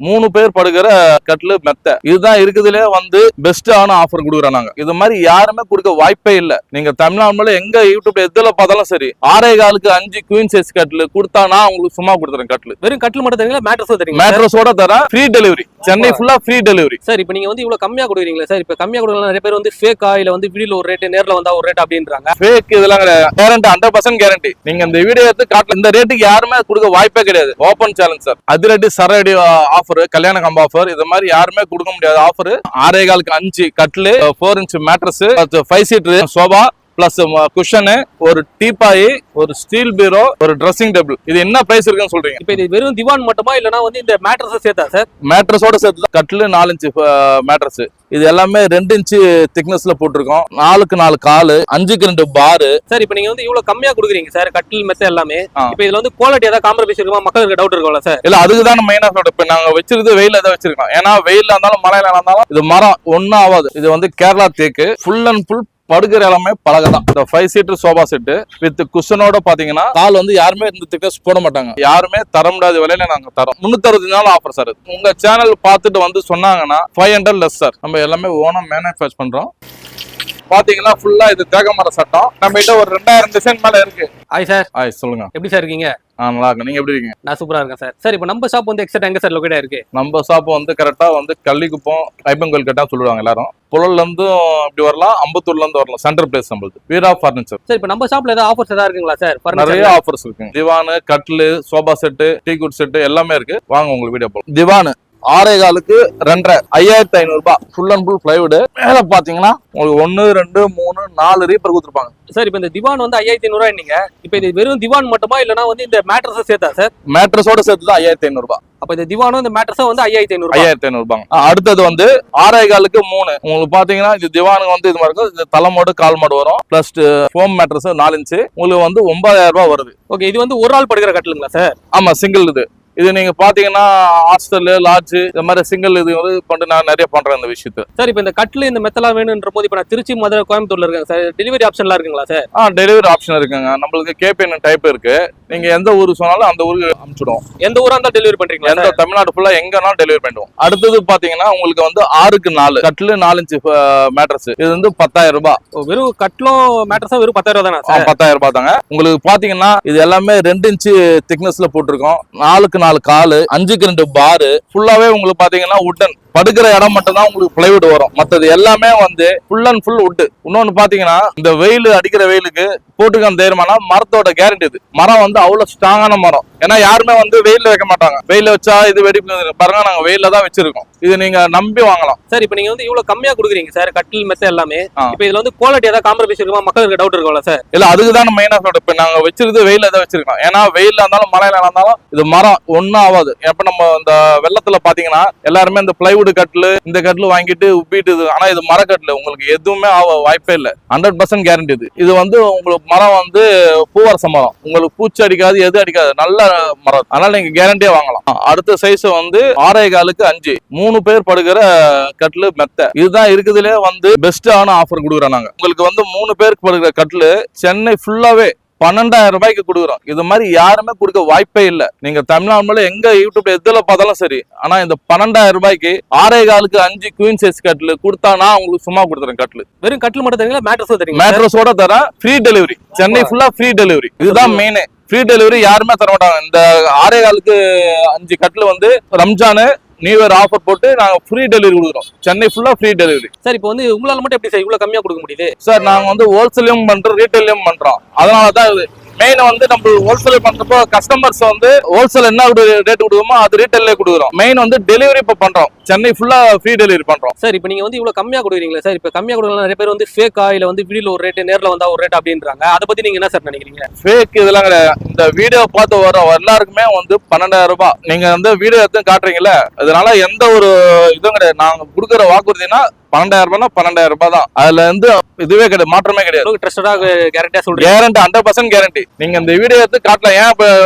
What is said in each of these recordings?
3 பேர் படுகிற கட்லு மெத்த இதுதான் இருக்குதுல வந்து பெஸ்டான ஆஃபர் கொடுக்குறாங்க. இது மாதிரி யாருமே கொடுக்க வாய்ப்பே இல்ல. நீங்க தமிழ்நாடு எங்க யூடியூப்ல எதுல பார்த்தாலும் சரி 6.25 குவீன் சைஸ் கட்லு கொடுத்தானா உங்களுக்கு சும்மா கொடுத்துறேன். கட்லு வெறும் கட்லு மட்டும் தரீங்களா? மேட்ரஸும் தரீங்க? மேட்ரஸோட தரேன். Free delivery. சென்னை ஃபுல்லா ஃப்ரீ டெலிவரி. சார் இப்போ நீங்க வந்து இவ்வளவு கம்மியா கொடுக்குறீங்களா சார்? இப்போ கம்மியா கொடுக்கலாம் நிறைய பேர் வந்து ஃபேக் ஆயில வந்து வீடியோல ஒரு ரேட் நேர்ல வந்தா ஒரு ரேட் அப்படின்றாங்க. ஃபேக் இதெல்லாம் கேரண்டி 100% கேரண்டி. நீங்க இந்த வீடியோ எடுத்து காட்டல இந்த ரேட்டுக்கு யாருமே கொடுக்க வாய்ப்பே கிடையாது. Open challenge sir. அதிரடி சரடி ஆஃபர், கல்யாண கம்ப ஆஃபர், இது மாதிரி யாருமே கொடுக்க முடியாத offer. 6.25 கட்லு, 4 inch mattress, 5 seater sofa plus cushion, ஒரு டீபாய், ஒரு ஸ்டீல் பீரோ, ஒரு ட்ரெஸ்ஸிங் டேபிள். இது என்ன பிரைஸ் இருக்குன்னு சொல்றீங்க? இப்போ இது வெறும் திவான் மட்டுமா இல்லனா வந்து இந்த மேட்ரஸ் சேர்த்தா சார்? மேட்ரஸோட சேர்த்து கட்லு 4 இன்ச் மேட்ரஸ். இது எல்லாமே 2 இன்ச் திக்னஸ்ல போட்டிருக்கோம். 4க்கு 4 காலு, 5க்கு 2 பாரு. சார் இப்போ நீங்க வந்து இவ்வளவு கம்மியா கொடுக்குறீங்க சார் கட்டில் மெத்த எல்லாமே. இப்போ இதுல வந்து குவாலிட்டி ஏதாவது காம்ப்ரமைஸ் இருக்குமா? மக்களுக்கு டவுட் இருக்கும்ல சார்? இல்ல அதுக்கு தான் மெயினா சொல்றேன். இப்போ நாங்க வச்சிருக்கிறது வெயில தான் வச்சிருக்கோம். ஏன்னா வெயில்ல இருந்தாலும் மழையில இருந்தாலும் இது மரம் ஒன்னும் ஆகாது. இது வந்து கேரளா தேக்கு. ஃபுல் அண்ட் ஃபுல் படுக்கிற எல்லாமே பழகதான். இந்த 5 சீட்டர் சோபா செட்டு வித் குஷனோட பாத்தீங்கன்னா கால் வந்து யாருமே இந்த திக்னஸ் போட மாட்டாங்க. யாருமே தர முடியாத விலையில நாங்க தரோம். 360 நாள் ஆஃபர் சார். உங்க சேனல் பார்த்துட்டு வந்து சொன்னாங்கன்னா 500 லெஸ் சார். நம்ம எல்லாமே ஓனா மேனுஃபேக்சர் பண்றோம். பாத்தீங்கன்னா ஃபுல்லா இது தேகமர சட்டம். நம்ம கிட்ட ஒரு 2000 டிசைன் மேல இருக்கு. Hi sir. ஹாய் சொல்லுங்க. எப்படி சார் இருக்கீங்க? நல்லா இருக்கு. நீங்க எப்படி இருக்கீங்க? நான் சூப்பரா இருக்கேன் சார். சார் இப்போ நம்ம ஷாப் வந்து எக்ஸாக்ட் எங்க சார் லொகேட் இருக்கு? நம்ம ஷாப் வந்து கரெக்டா வந்து கள்ளிக்குப்பம் ஐப்பங்கோல் கட்டா சொல்லுவாங்க எல்லாரும். புழல்ல இருந்து இப்படி வரலாம், அம்பத்தூர்ல இருந்து வரலாம். சென்டர் பிளேஸ் நம்மளுக்கு வீரா ஃபர்னிச்சர். சார் இப்போ நம்ம ஷாப்ல ஏதாவது ஆஃபர்ஸ் ஏதாவது இருக்குங்களா சார்? நிறைய ஆஃபர்ஸ் இருக்கு. திவான், கட்லு, சோபா செட்டு, டீ குட் செட்டு எல்லாமே இருக்கு. வாங்க உங்களுக்கு வீடியோ போலாம். திவான் 6.25 2.5 5500 ரூபாய். Full and full plywood. மேல பாத்தீங்கன்னா உங்களுக்கு 1 2 3 4 ரீப்பர் கொடுத்துருப்பாங்க. சார் இப்போ இந்த திவான் வந்து 5500 நீங்க இப்போ இது வெறும் திவான் மட்டுமா இல்லனா வந்து இந்த மேட்ரஸ் சேர்த்தா சார்? மேட்ரஸோட சேர்த்து தான் 5500 ரூபாய். அப்ப இந்த திவானும் இந்த மேட்ரஸும் வந்து 5500 ரூபாய். அடுத்தது வந்து 6.25 3 உங்களுக்கு பாத்தீங்கன்னா இது திவானுக்கு வந்து இது மாதிரி இருக்கும். இது தலைமோடு கால் மோடு வரும். பிளஸ் ஃபோம் மேட்ரஸ் 4 இன்ச் உங்களுக்கு வந்து 9000 ரூபாய் வருது. ஓகே, இது வந்து ஒரு ஆள் படுக்கிற கட்டிலுங்களா சார்? ஆமா, சிங்கிள். இது நீங்க பாத்தீங்கன்னா ஹாஸ்டல், லாட்ஜ் இந்த மாதிரி சிங்கிள் இது வந்து கொண்டு நான் நிறைய பண்றேன் இந்த விஷயத்தை. சார் இப்போ இந்த கட்ல இந்த மெத்தலா வேணும்ன்ற போது இப்போ நான் திருச்சி, மதுரை, கோயம்புத்தூர்ல இருக்கேன் சார். டெலிவரி ஆப்ஷன்லாம் இருக்குங்களா சார்? டெலிவரி ஆப்ஷன் இருக்குங்க. நம்மளுக்கு கேபிஎன் டைப் இருக்கு. நீங்க எந்த ஊருக்கு சொன்னாலும் அந்த ஊருக்கு அனுப்பிச்சிடுவோம். எந்த ஊரா இருந்தாலும் டெலிவரி பண்றீங்களா? எந்த தமிழ்நாடு ஃபுல்லா எங்கனாலும் டெலிவரி பண்ணுவோம். அடுத்தது பாத்தீங்கன்னா உங்களுக்கு வந்து 6க்கு 4 கட்லு 4 இன்ச் மேட்ரஸ். இது வந்து 10000 ரூபாய். வெறும் கட்லும் மேட்ரஸும் வெறும் 10000 தானே? 10000 ரூபாய் தாங்க. உங்களுக்கு பாத்தீங்கன்னா இது எல்லாமே 2 இன்ச் திக்னஸ்ல போட்டிருக்கோம். 4க்கு 4 காலு, 5க்கு 2 பாரு. ஃபுல்லாவே உங்களுக்கு பாத்தீங்கன்னா உட்டன். படுக்கிற இடம் மட்டும் தான் உங்களுக்கு பிளைவுட் வரும். மற்றது எல்லாமே வந்து ஃபுல் அண்ட் ஃபுல் உட். இன்னொன்னு பாத்தீங்கன்னா இந்த வெயில் அடிக்கிற வெயிலுக்கு போட்டுக்கான தைரியமான மரத்தோட கேரண்டி. இது மரம் வந்து அவ்வளவு ஸ்ட்ராங்கான மரம். ஏன்னா யாருமே வந்து வெயில வைக்க மாட்டாங்க. வெயில வச்சா இது வெடி பாருங்க, நாங்க வெயில தான் வச்சிருக்கோம். இது நீங்க நம்பி வாங்கலாம் சார். இப்போ நீங்க வந்து இவ்வளவு கம்மியா கொடுக்குறீங்க சார் கட்டில் மெத்த எல்லாமே. இப்போ இதுல வந்து குவாலிட்டி ஏதாவது காம்ப்ரமைஸ் இருக்குமா? மக்களுக்கு டவுட் இருக்கும்ல சார்? இல்ல அதுக்கு தான் மெயினா சொல்றேன். இப்போ நாங்க வச்சிருக்கிறது வெயில தான் வச்சிருக்கோம். ஏன்னா வெயில இருந்தாலும் மழையில இருந்தாலும் இது மரம் ஒன்னும் ஆகாது. எப்ப நம்ம இந்த வெள்ளத்துல பாத்தீங்கன்னா எல்லாருமே இந்த பிளைவுட் கட்லு இந்த கட்லு வாங்கிட்டு உப்பிட்டு, ஆனா இது மரக்கட்லு உங்களுக்கு எதுவுமே வாய்ப்பே இல்ல. 100% கேரண்டி. இது வந்து உங்களுக்கு மரம் வந்து பூவரச மரம். உங்களுக்கு பூச்சி அடிக்காது, எது அடிக்காது, நல்ல மரம். அதனால நீங்க கேரண்டியா வாங்கலாம். அடுத்த சைஸ் வந்து 6.25 3 பேர் படுக்கிற கட்லு மெத்த. இதுதான் இருக்குதுல வந்து பெஸ்டான ஆஃபர் கொடுக்குறாங்க. உங்களுக்கு வந்து 3 பேருக்கு படுக்கிற கட்லு சென்னை ஃபுல்லாவே 12000 ரூபாய்க்கு கொடுக்குறோம். இது மாதிரி யாருமே கொடுக்க வாய்ப்பே இல்ல. நீங்க தமிழ்நாடு எங்க யூடியூப்ல எதுல பார்த்தாலும் சரி. ஆனா இந்த 12000 ரூபாய்க்கு 6.25 குவீன் சைஸ் கட்லு கொடுத்தானா உங்களுக்கு சும்மா கொடுத்துறேன். கட்லு வெறும் கட்லு மட்டும் தரீங்களா? மேட்ரஸும் தரீங்க? மேட்ரஸோட தரேன். Free delivery. சென்னை ஃபுல்லா ஃப்ரீ டெலிவரி. இதுதான் மெயின். ஃப்ரீ டெலிவரி யாருமே தர மாட்டாங்க. இந்த 6.25 கட்லு வந்து ரம்ஜானு நியூ இயர் ஆஃபர் போட்டு நாங்க ஃப்ரீ டெலிவரி கொடுக்குறோம். சென்னை ஃபுல்லா ஃப்ரீ டெலிவரி. சார் இப்போ வந்து உங்களால மட்டும் எப்படி சார் இவ்வளவு கம்மியா கொடுக்க முடியுது? சார் நாங்க வந்து ஹோல்சேலையும் பண்றோம், ரீட்டைலையும் பண்றோம். அதனாலதான் இது மெயின் வந்து நம்ம ஹோல்சேல் பண்றப்போ கஸ்டமர்ஸ் வந்து ஹோல்சேல் என்ன ரேட் கொடுக்குறோமோ அது ரீட்டைல்லே கொடுக்குறோம். மெயின் வந்து டெலிவரி இப்போ பண்றோம். சென்னை ஃபுல்லா ஃப்ரீ டெலிவரி பண்றோம். சார் இப்போ நீங்க வந்து இவ்வளவு கம்மியா கொடுக்குறீங்களா சார்? இப்போ கம்மியா கொடுக்கலாம் நிறைய பேர் வந்து ஃபேக் ஆயில வந்து வீடியோல ஒரு ரேட் நேர்ல வந்தா ஒரு ரேட் அப்படின்றாங்க. அதை பத்தி நீங்க என்ன சார் நினைக்கிறீங்க? ஃபேக் இதெல்லாம் கிடையாது. இந்த வீடியோ பார்த்து வர எல்லாருக்குமே வந்து 12000 ரூபாய். நீங்க வந்து வீடியோ எடுத்து காட்டுறீங்கல்ல, அதனால எந்த ஒரு இதுவும் கிடையாது. நாங்க கொடுக்குற வாக்குறுதினா 12000 ரூபாய் 12000 ரூபாய் தான். அதுல இருந்து இதுவே கிடையாது, மாற்றமே கிடையாது. ட்ரஸ்டடா கேரண்டியா சொல்றீங்க? Guarantee 100% guarantee. நீங்க இந்த வீடியோ எடுத்து காட்டல, ஏன்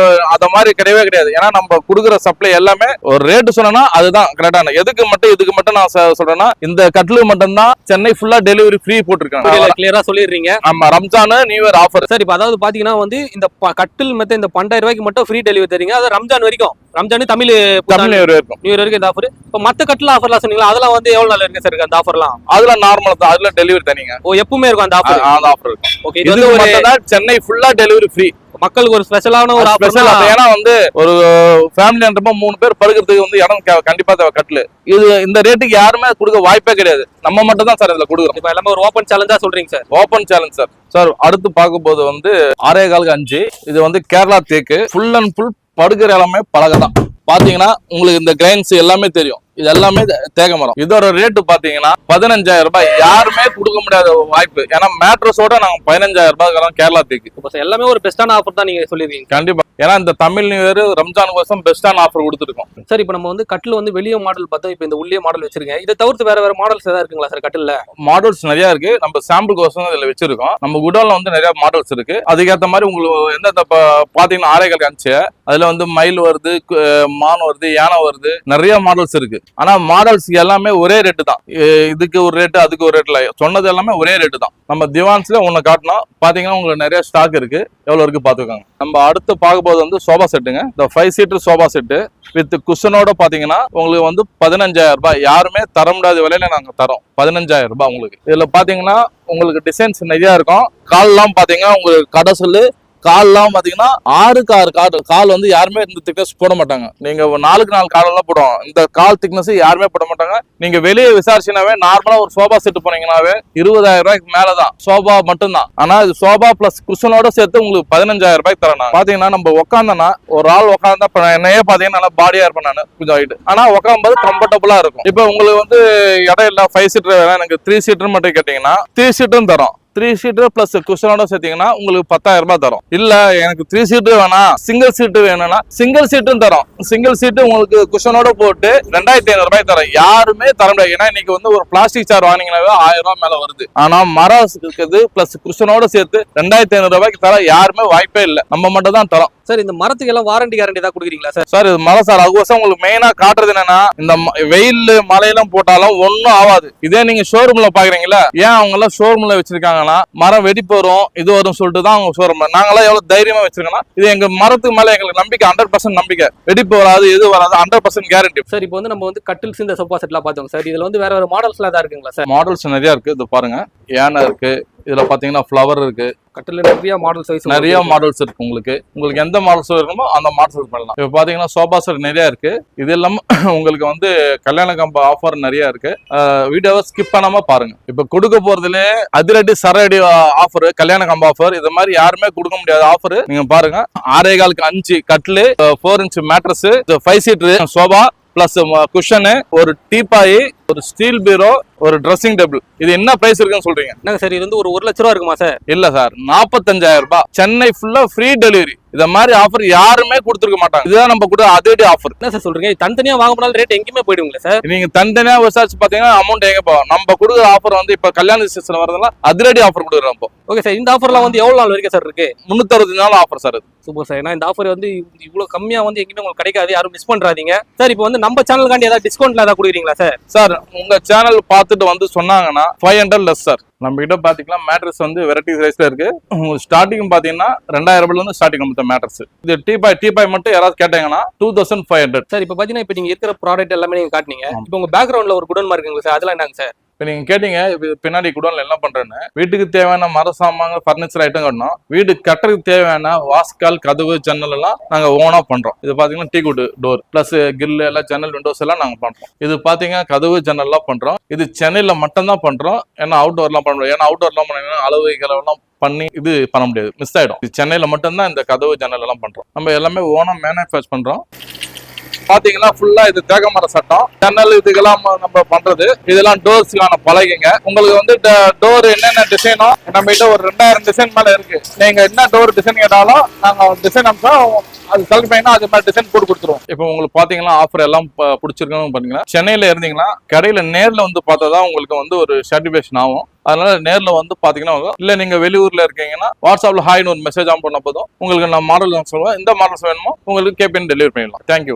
அத மாதிரி கிடையவே கிடையாது. ஏன்னா நம்ம கொடுக்குற சப்ளை எல்லாமே ஒரு ரேட் சொன்னா அதுதான் கரெக்டான. எது கட்லுக்கு மட்டும் இதுக்கு மட்டும் நான் சொல்றேன்னா இந்த கட்லுக்கு மட்டும் தான் சென்னை ஃபுல்லா டெலிவரி ஃப்ரீ போட்டிருக்காங்க. கிளியரா சொல்லிடுறீங்க. ஆமா, Ramzan new year offer sir. இப்ப அதாவது பாத்தீங்கன்னா வந்து இந்த கட்டில் மத்த இந்த 12,000 ரூபாய்க்கு மட்டும் ஃப்ரீ டெலிவரி தரீங்க. அது ரம்ஜான் வரைக்கும், ரம்ஜான் தமிழ் நியூ இயர் வரைக்கும் இந்த ஆஃபர். இப்ப மத்த கட்டில் ஆஃபர்லாம் சொன்னீங்களா, அதெல்லாம் வந்து எவ்வளவு நாள் இருக்கு சார் அந்த ஆஃபர்லாம்? அதுல நார்மல் தான், அதுல டெலிவரி தனிங்க. ஓ, எப்பவுமே இருக்கும் அந்த ஆஃபர்? அந்த ஆஃபர் இருக்கும். ஓகே, இது வந்து ஒரு சென்னை ஃபுல்லா டெலிவரி ஃப்ரீ. மக்களுக்கு ஒரு ஸ்பெஷலான ஒரு ஆஃபர். ஏன்னா வந்து ஒரு ஃபேமிலின்றப்ப 3 பேர் படுக்கிறதுக்கு வந்து இடம் கண்டிப்பா தேவை கட்டில். இது இந்த ரேட்டுக்கு யாருமே கொடுக்க வாய்ப்பே கிடையாது. நம்ம மட்டும் தான் சார் இதுல கொடுக்குறோம். இப்ப எல்லாமே ஒரு ஓபன் சேலஞ்சா சொல்றீங்க sir? Open challenge sir. Sir அடுத்து பார்க்க போது வந்து 6.25 இது வந்து கேரளா தேக்கு. ஃபுல் அண்ட் ஃபுல் படுக்கிற எல்லாமே பலகை தான். பாத்தீங்கன்னா உங்களுக்கு இந்த கிரைன்ஸ் எல்லாமே தெரியும். இது எல்லாமே தேக மரம். இதோட ரேட்டு பாத்தீங்கன்னா 15,000 ரூபாய். யாருமே கொடுக்க முடியாத வாய்ப்பு. ஏன்னா மேட்ரஸோட நாங்க 15,000 ரூபாய் கேரளா தேக்கு. எல்லாமே ஒரு பெஸ்டான ஆஃபர் தான் நீங்க சொல்லிருக்கீங்க. கண்டிப்பா, ஏன்னா இந்த தமிழ் நியூ இயர் ரம்ஜான் கோசம் பெஸ்டான ஆஃபர் கொடுத்துருக்கோம். சார் இப்போ நம்ம வந்து கட்டில் வந்து வெளியே மாடல் பார்த்தோம், இப்போ இந்த உள்ளே மாடல் வச்சிருக்கேன். இதை தவிர்த்து வேற மாடல்ஸ் ஏதாவது இருக்குங்களா சார் கட்டில்ல? மாடல்ஸ் நிறைய இருக்கு. நம்ம சாம்பிள் கோசம் இதுல வச்சிருக்கோம். நம்ம குடோன்ல வந்து நிறைய மாடல்ஸ் இருக்கு. அதுக்கேற்ற மாதிரி உங்களுக்கு எந்த பாத்தீங்கன்னா 6.25 அதுல வந்து மயில் வருது, மான் வருது, யானை வருது, நிறைய மாடல்ஸ் இருக்கு. ஆனா மாடல்ஸ் எல்லாமே ஒரே ரேட்டு தான். இதுக்கு ஒரு ரேட்டு, அதுக்கு ஒரு ரேட்ல சொன்னது எல்லாமே ஒரே ரேட்டு தான். நம்ம திவான்ஸ்ல ஒன்னு காட்டணும். பாத்தீங்கன்னா உங்களுக்கு நிறைய ஸ்டாக் இருக்கு. எவ்வளவு இருக்கு பாத்துக்கோங்க. நம்ம அடுத்து பார்க்க போது வந்து சோபா செட்டுங்க. இந்த 5 சீட்டர் சோபா செட்டு வித் குஷனோட பாத்தீங்கன்னா உங்களுக்கு வந்து 15,000 ரூபாய். யாருமே தர முடியாத விலையில நாங்க தரோம். 15,000 ரூபாய் உங்களுக்கு. இதுல பாத்தீங்கன்னா உங்களுக்கு டிசைன்ஸ் நிறைய இருக்கும். கால்லாம் பாத்தீங்கன்னா உங்களுக்கு கடை சொல்லு கால்லாம் பாத்தீங்கன்னா 6க்கு 6 கால் வந்து யாருமே இந்த திக்னஸ் போட மாட்டாங்க. நீங்க 4க்கு 4 காலெல்லாம் போடுவோம். இந்த கால் திக்னஸ் யாருமே போட மாட்டாங்க. நீங்க வெளியே விசாரிச்சினாவே நார்மலா ஒரு சோபா செட்டு போனீங்கன்னாவே 20,000 ரூபாய்க்கு மேலதான் சோபா மட்டும்தான். ஆனா இது சோபா பிளஸ் குஷனோட சேர்த்து உங்களுக்கு 15,000 ரூபாய்க்கு தரேன். பாத்தீங்கன்னா நம்ம உட்காந்தோம்னா ஒரு ஆள் உட்காந்தா என்னையே பாத்தீங்கன்னா நல்லா பாடியா இருப்பேன் நான் கொஞ்சம் ஹைட். ஆனா உட்காரும்போது கம்ஃபர்டபுளா இருக்கும். இப்ப உங்களுக்கு வந்து இடம் இல்ல 5 சீட்டர் வேணா எனக்கு 3 சீட்டர் மட்டும் கேட்டீங்கன்னா 3 சீட்டரும் தரோம். 3 சீட்டர் பிளஸ் குஷனோட சேர்த்தீங்கன்னா உங்களுக்கு 10,000 ரூபாய் தரும். இல்ல எனக்கு 3 சீட்டு வேணாம், சிங்கிள் சீட்டு வேணும்னா சிங்கிள் சீட்டும் தரும். சிங்கிள் சீட்டு உங்களுக்கு குஷனோட போட்டு 2,500 ரூபாய் தரும். யாருமே தர முடியாது. ஏன்னா இன்னைக்கு வந்து ஒரு பிளாஸ்டிக் சேர் வாங்கினீங்கன்னாவே 1000 ரூபாய் மேல வருது. ஆனா மரம் இருக்குது பிளஸ் குஷனோட சேர்த்து 2,500 ரூபாய்க்கு தர யாருமே வாய்ப்பே இல்லை. நம்ம மட்டும் தான் தரோம். சார் இந்த மரத்துக்கு எல்லாம் வாரண்டி கேரண்டி தான் கொடுக்குறீங்களா சார்? சார் இது மரம் சார். அதுக்கோசம் உங்களுக்கு மெயினா காட்டுறது என்னன்னா இந்த வெயில் மழையெல்லாம் போட்டாலும் ஒன்னும் ஆகாது. இதே நீங்க ஷோரூம்ல பாக்குறீங்களா, ஏன் அவங்க எல்லாம் ஷோரூம்ல வச்சிருக்காங்கன்னா மரம் வெடிப்பு வரும் இது வரும் சொல்லிட்டு தான் அவங்க ஷோரூம். நாங்களாம் எவ்வளவு தைரியமா வச்சிருக்கோம்னா இது எங்க மரத்துக்கு மேல எங்களுக்கு நம்பிக்கை 100% நம்பிக்கை. வெடிப்பு வராது, எது வராது, 100% கேரண்டி. சார் இப்போ வந்து நம்ம வந்து கட்டில்ஸ் இந்த சோஃபா செட்லாம் பார்த்தோம் சார். இதுல வந்து வேற மாடல்ஸ்லாம் தான் இருக்குங்களா சார்? மாடல்ஸ் நிறைய இருக்கு. இது பாருங்க, யானை இருக்கு, இதுல பாத்தீங்கன்னா ஃபிளவர் இருக்கு. கட்டில நிறைய மாடல் சைஸ் நிறைய மாடல்ஸ் இருக்கு. உங்களுக்கு எந்த மாடல்ஸ் வேணுமோ அந்த மாடல்ஸ் பண்ணலாம். இப்ப பாத்தீங்கன்னா சோபா செட் நிறைய இருக்கு. இது இல்லாம உங்களுக்கு வந்து கல்யாண கம்ப ஆஃபர் நிறைய இருக்கு. வீடியோவை ஸ்கிப் பண்ணாம பாருங்க. இப்ப கொடுக்க போறதுல அதிரடி சரடி ஆஃபர், கல்யாண கம்ப ஆஃபர், இது மாதிரி யாருமே கொடுக்க முடியாத ஆஃபர். நீங்க பாருங்க, 6.25 கட்லு, 4 inch mattress, 5 seater sofa plus cushion, ஒரு டீபாய், ஒரு ஸ்டீல் பீரோ, ஒரு ட்ரெஸ்ஸிங் டேபிள். இது என்ன பிரைஸ் இருக்குன்னு சொல்றீங்க? என்னங்க சார் இது வந்து ஒரு 1,00,000 ரூபா இருக்குமா சார்? இல்ல சார், 45,000 ரூபாய். சென்னை ஃபுல்லா ஃப்ரீ டெலிவரி. இத மாதிரி ஆஃபர் யாருமே கொடுத்துருக்க மாட்டாங்க. இதுதான் நம்ம கூட அதே ஆஃபர். என்ன சார் சொல்றீங்க? தனித்தனியா வாங்க போனாலும் ரேட் எங்கேயுமே போயிடுங்களா சார்? நீங்க தனித்தனியா விசாரிச்சு பாத்தீங்கன்னா அமௌண்ட் எங்க போகும். நம்ம கொடுக்குற ஆஃபர் வந்து இப்ப கல்யாண சீசன் வரதெல்லாம் அதிரடி ஆஃபர் கொடுக்குறோம். ஓகே சார், இந்த ஆஃபர்லாம் வந்து எவ்வளவு நாள் வரைக்கும் சார் இருக்கு? 360 நாள் ஆஃபர் சார். Super sir. ஏன்னா இந்த ஆஃபர் வந்து இவ்வளவு கம்மியா வந்து எங்கேயுமே உங்களுக்கு கிடைக்காது, யாரும் மிஸ் பண்றாதீங்க சார். இப்போ வந்து நம்ம சேனலுக்காண்டி ஏதாவது டிஸ்கவுண்ட்ல ஏதாவது கொடுக்குறீங்களா சார்? சார் உங்க சேனல் பார்த்துட்டு வந்து சொன்னாங்கன்னா 500 லெஸ் சார். நம்ம கிட்ட பாத்தீங்கன்னா மேட்ரஸ் வந்து வெரைட்டி சைஸ்ல இருக்கு. உங்களுக்கு ஸ்டார்டிங் பாத்தீங்கன்னா 2,000 ரூபாயில இருந்து ஸ்டார்டிங் மொத்த மேட்ரஸ். இது டீபாய் மட்டும் யாராவது கேட்டாங்கன்னா 2,500 சார். இப்போ பாத்தீங்கன்னா இப்போ நீங்க இருக்கிற ப்ராடக்ட் எல்லாமே நீங்க காட்டுனீங்க. இப்போ உங்க பேக்ரவுண்ட்ல ஒரு குடோன் இருக்குங்க சார், அதெல்லாம் என்னங்க சார்? இப்போ நீங்க கேட்டீங்க பின்னாடி குடோன்ல என்ன பண்றேன்னு. வீட்டுக்கு தேவையான மர சாமான், பர்னிச்சர் ஐட்டம் கட்டணும். வீடு கட்டுறதுக்கு தேவையான வாஸ்கால், கதவு, ஜன்னல் எல்லாம் நாங்க ஓனா பண்றோம். இது பாத்தீங்கன்னா டீகுட் டோர் பிளஸ் கிரில் எல்லாம், ஜன்னல், விண்டோஸ் எல்லாம் நாங்க பண்றோம். இது பாத்தீங்கன்னா கதவு, ஜன்னல் எல்லாம் பண்றோம். இது சென்னையில மட்டும் தான் பண்றோம். ஏன்னா அவுட்டோர்லாம் பண்ண முடியாது. ஏன்னா அவுட்டோர்லாம் பண்ணீங்கன்னா அளவு கிளவெல்லாம் பண்ணி இது பண்ண முடியாது, மிஸ் ஆயிடும். இது சென்னையில மட்டும்தான் இந்த கதவு, ஜன்னல் எல்லாம் பண்றோம். நம்ம எல்லாமே ஓனா மேனுஃபேக்சர் பண்றோம். பாத்தீங்கன்னா ஃபுல்லா இது தேகமர சட்டம், ஜன்னல், இதுக்கெல்லாம் நம்ம பண்றது. இதெல்லாம் டோர்ஸ்க்கான பலகைங்க. உங்களுக்கு வந்து டோர் என்னென்ன டிசைனோ நம்ம கிட்ட ஒரு 2000 டிசைன் மேல இருக்கு. நீங்க என்ன டோர் டிசைன் கேட்டாலும் நாங்க டிசைன் அனுப்பா அது செலக்ட் பண்ணினா அது மாதிரி டிசைன் போட்டு கொடுத்துருவோம். இப்போ உங்களுக்கு பாத்தீங்கன்னா ஆஃபர் எல்லாம் பிடிச்சிருக்கணும். பாத்தீங்கன்னா சென்னையில இருந்தீங்கன்னா கடையில நேர்ல வந்து பார்த்தாதான் உங்களுக்கு வந்து ஒரு சாட்டிஸ்பேக்ஷன் ஆகும். அதனால நேர்ல வந்து பாத்தீங்கன்னா, இல்ல நீங்க வெளியூர்ல இருக்கீங்கன்னா வாட்ஸ்அப்ல ஹாய்னு ஒரு மெசேஜ் ஆன் பண்ண போதும் உங்களுக்கு நான் மாடல் சொல்லுவேன். இந்த மாடல்ஸ் வேணுமோ உங்களுக்கு கேபின் டெலிவரி பண்ணிடலாம். தேங்க்யூ.